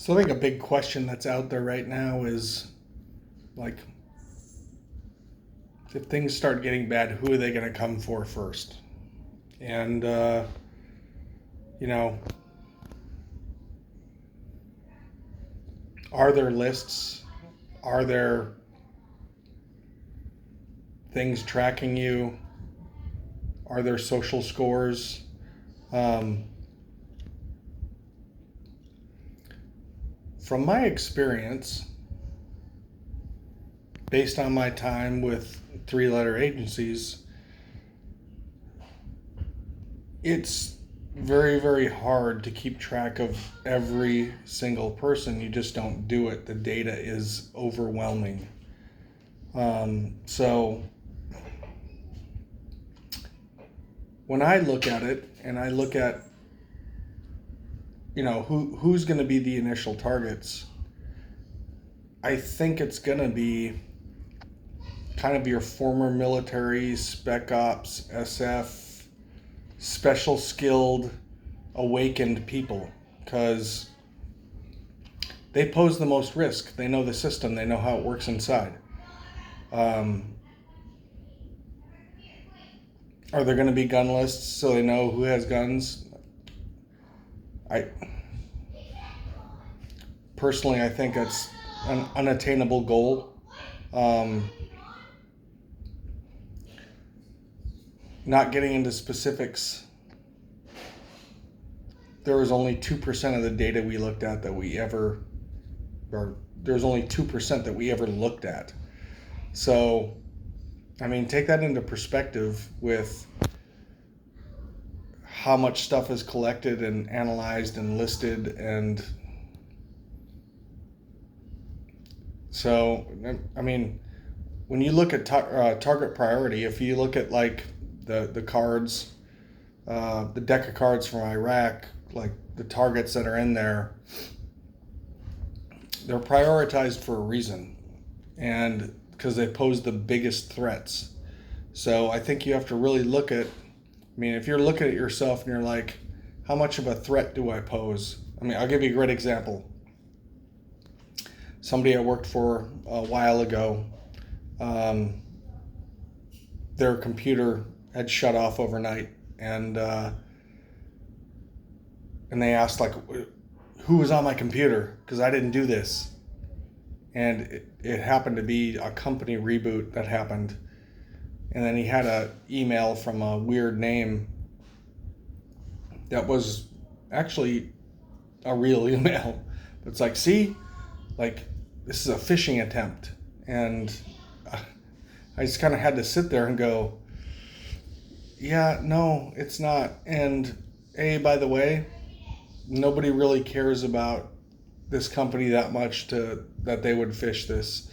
So I think a big question that's out there right now is like, if things start getting bad, who are they going to come for first? And, you know, are there lists? Are there things tracking you? Are there social scores? Um, from my experience, based on my time with three-letter agencies, it's very, very hard to keep track of every single person. You just don't do it. The data is overwhelming. So when I look at it and I look at, who's going to be the initial targets, I think it's going to be kind of your former military, spec ops, SF, special skilled, awakened people, because they pose the most risk. They know the system. They know how it works inside. Are there going to be gun lists so they know who has guns? I personally, I think that's an unattainable goal. Not getting into specifics, there was only 2% of the data we looked at that we ever, or there's only 2% that we ever looked at. So, I mean, take that into perspective with how much stuff is collected and analyzed and listed. And so, I mean, when you look at target priority, if you look at like the cards, the deck of cards from Iraq, like the targets that are in there, they're prioritized for a reason, and because they pose the biggest threats. So I think you have to really look at, I mean, if you're looking at yourself and you're like, how much of a threat do I pose? I mean, I'll give you a great example. Somebody I worked for a while ago, their computer had shut off overnight, and they asked like, who was on my computer, because I didn't do this. And it happened to be a company reboot that happened. And then he had an email from a weird name that was actually a real email. It's like, see, like, this is a phishing attempt. And I just kind of had to sit there and go, yeah, no, it's not. And by the way, nobody really cares about this company that much that they would phish this,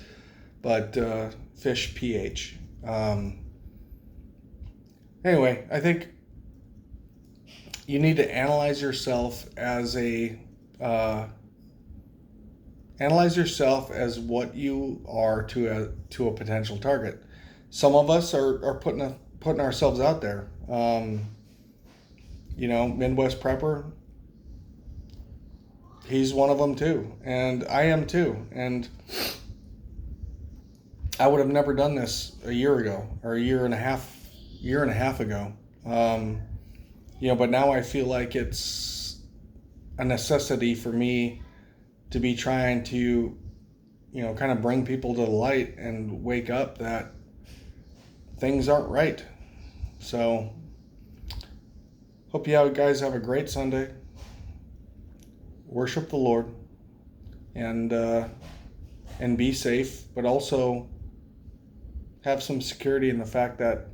but phish PH. Anyway, I think you need to analyze yourself as what you are to a potential target. Some of us are putting ourselves out there. Midwest Prepper, he's one of them too, and I am too. And I would have never done this a year ago or a year and a half ago. But now I feel like it's a necessity for me to be trying to, kind of bring people to the light and wake up that things aren't right. So, hope you guys have a great Sunday. Worship the Lord, and be safe, but also have some security in the fact that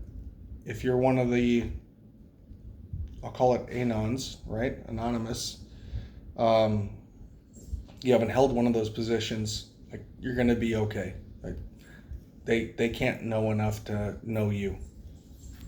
if you're one of the, I'll call it anons, right? Anonymous. You haven't held one of those positions, like, you're going to be okay. Like, they can't know enough to know you.